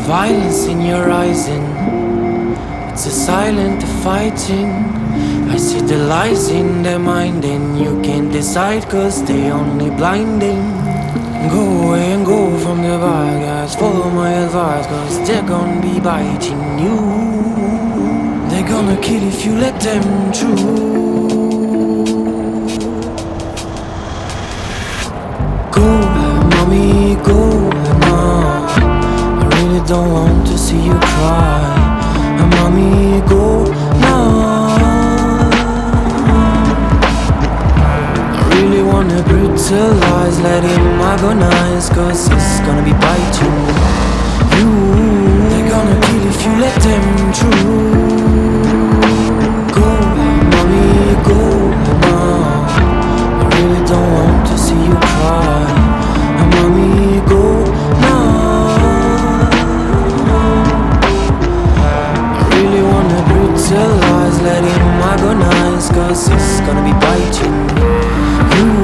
violence in your eyes and it's a silent fighting. I see the lies in their mind and you can't decide cause they only blinding. Go away and go from the bad guys, follow my advice cause they're gonna be biting you. They're gonna kill if you let them through. Go, mommy, go now. I really don't want to see you cry. Mommy, go now. I really wanna brutalize, let him agonize cause it's gonna be biting you. They're gonna kill if you let them through. Go, mommy, go now. I really don't want to see you cry. Mommy, go now. I really wanna brutalize, let him agonize cause it's gonna be biting you.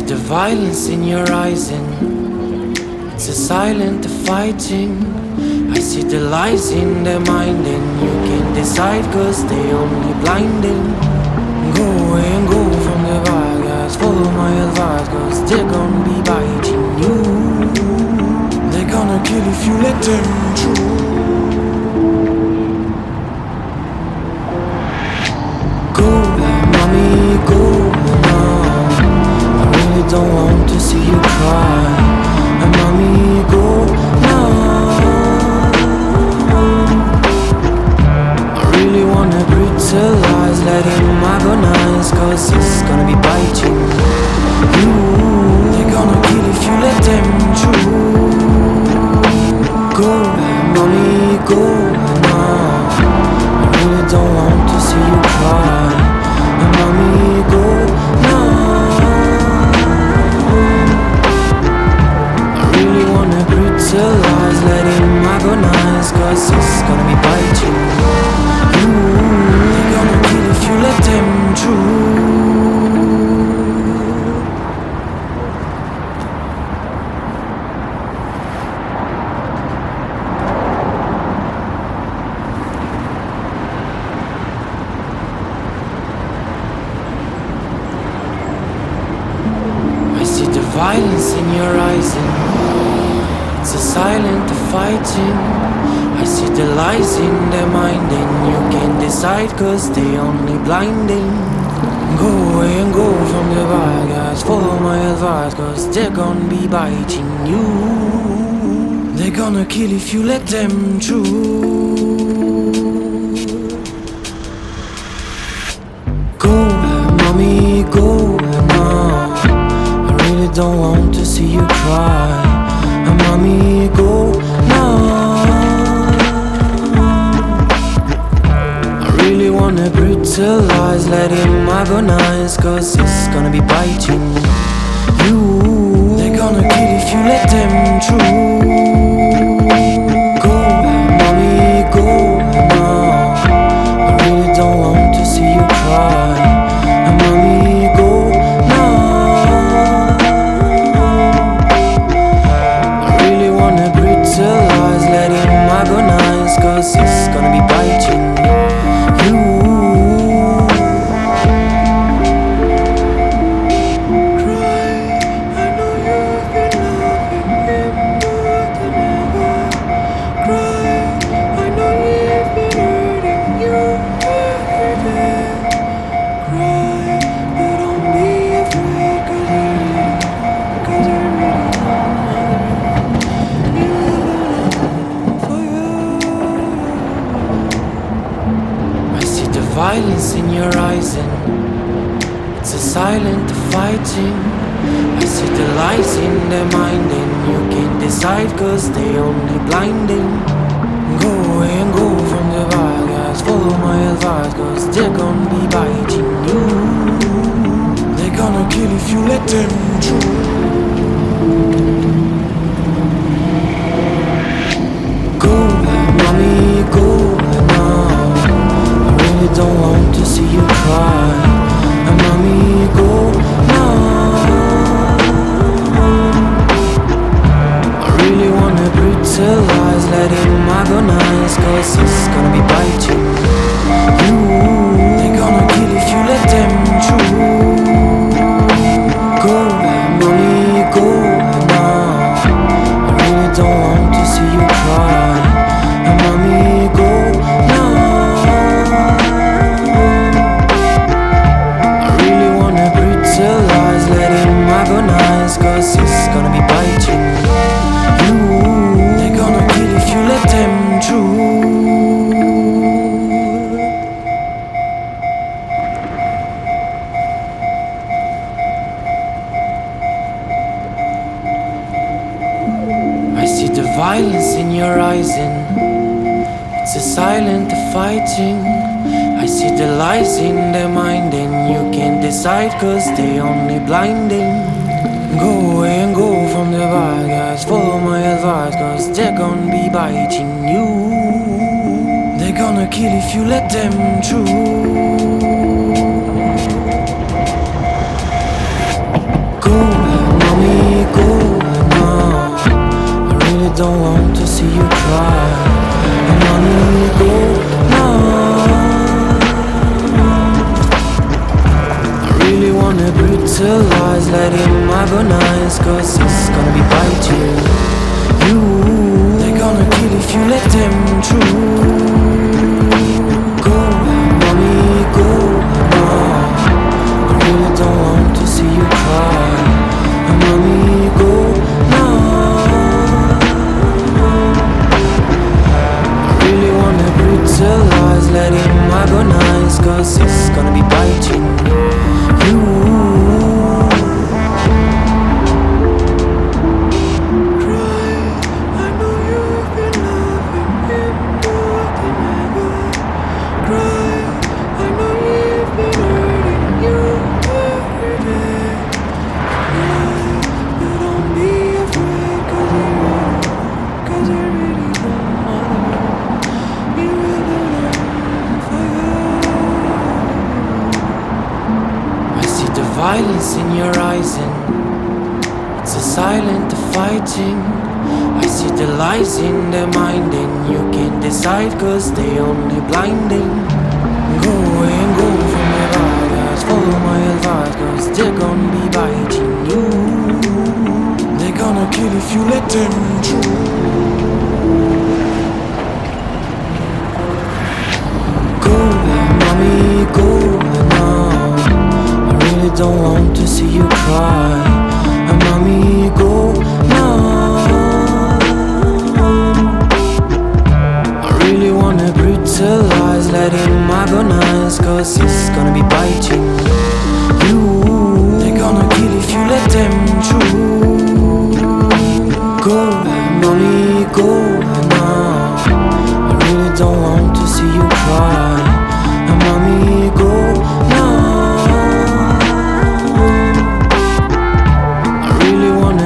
The violence in your eyes and it's a silent fighting. I see the lies in their mind and you can't decide cause they only blinding. Go away and go from the bad guys, follow my advice cause they're gonna be biting you. They're gonna kill if you let them through. Go, mommy, go now. I don't want to see you cry. Mommy, go now. I really wanna brutalize, let him agonize cause it's gonna be biting you. They're gonna kill if you let them through. Go, mommy, go now. I really don't want to see you cry. Mommy, go now. Brutalize, let him agonize cause it's gonna be biting you. They're gonna kill if you let them through. I see the violence in your eyes and it's a silent fighting. I see the lies in their mind and you can't decide cause they only blinding. Go away and go from the bad guys, follow my advice cause they're gonna be biting you. They're gonna kill if you let them through. Go, mommy, go now. I really don't want to see you cry. Mommy, go now. I really wanna brutalize, let him agonize cause it's gonna be biting you. They're gonna kill if you let them through. Go, mommy, go now. I really don't want to see you cry. Mommy, go now. Brutalize, let him agonize cause it's gonna be biting you. Violence in your eyes and it's a silent fighting. I see the lies in their mind and you can't decide cause they only blinding. Go away and go from the bad guys. Follow my advice, cause they're gonna be biting you. They're gonna kill if you let them through. Go, mommy, go now. I really don't want to see you cry. And mommy, go now. I really wanna brutalize, let him agonize, cause it's gonna be biting you. They're gonna kill if you let them through. Go, mommy, go now. I really don't want to see you cry. And mommy, go now. I really wanna brutalize, let him agonize, cause it's gonna be biting you. They're gonna kill if you let them through. I see the violence in your eyes and it's a silent fighting. I see the lies in their mind and you can't decide cause they only blinding. Go away and go from the bad guys. Follow my advice cause they're gonna be biting you. They're gonna kill if you let them through. Go, mommy, go now. I really don't want to see you cry. And mommy, go now. I really wanna brutalize, let him agonize, cause it's gonna be biting you. They're gonna kill if you let them through. Go, mommy, go now. I really don't want to see you cry. And mommy, go now. I really wanna brutalize, let him agonize, cause it's gonna be biting you. Violence in your eyes and it's a silent fighting. I see the lies in their mind and you can't decide cause they only blinding. Go away and go from your eyes. Follow my advice cause they're gonna be biting you. They're gonna kill if you let them through. Go, mommy, go now. Don't want to see you cry. And mommy, go now. I really wanna brutalize, let him agonize, cause it's gonna be biting you. They're gonna kill if you let them through. Go, mommy, go now. I really don't want to see you cry. And mommy, go now.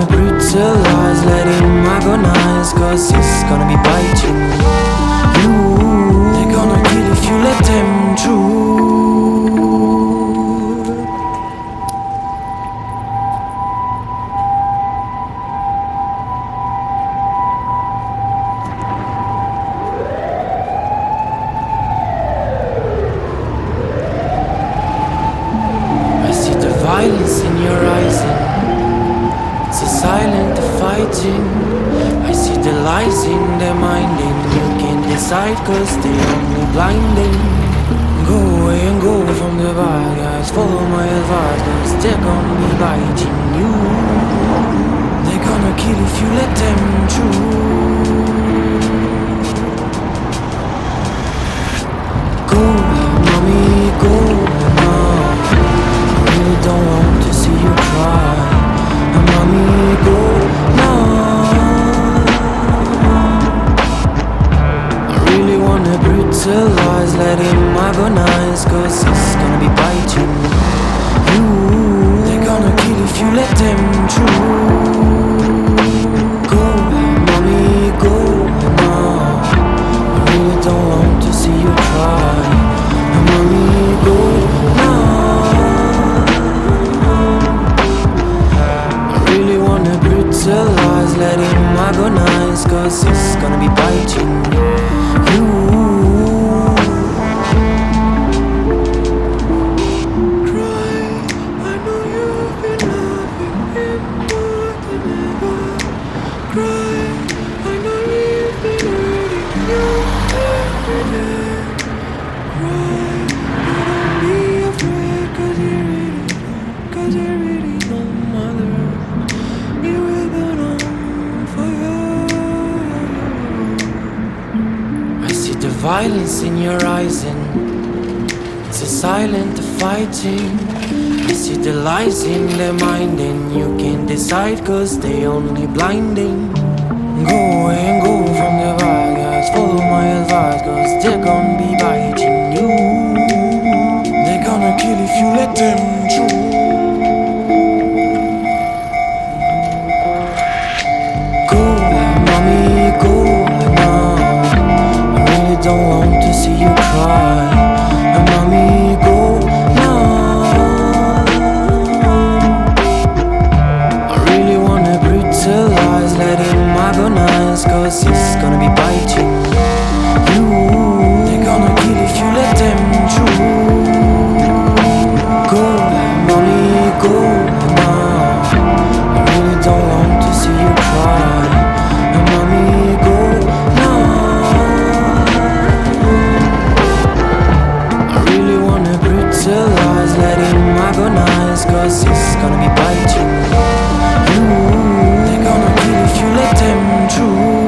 Brutalize, let him agonize, cause it's gonna be biting you. They're gonna kill if you let them through. I see the violence in your eyes and it's a silent fighting. I see the lies in their mind and you can't decide cause they only blinding. Go away and go from the bad guys. Follow my advice cause they're gonna be biting you. They're gonna kill if you let them through. Go, mommy, go now. I really don't want to see you cry. And mommy, go now. I violence in your eyes and it's a silent fighting. I see the lies in their mind and you can't decide cause they only blinding. Go away and go from the bad guys, follow my advice cause they're gonna be biting you. They're gonna kill if you let them through. Go, mommy, go now. I really don't want to see you cry. Mommy, go now. I really wanna brutalize, let him agonize cause he's gonna be biting you. They're gonna kill if you let them through. Go, mommy, go now. I really don't want to see you cry. Mommy, go now. I really wanna brutalize, let him agonize cause he's gonna be biting you. They're gonna kill if you let them through.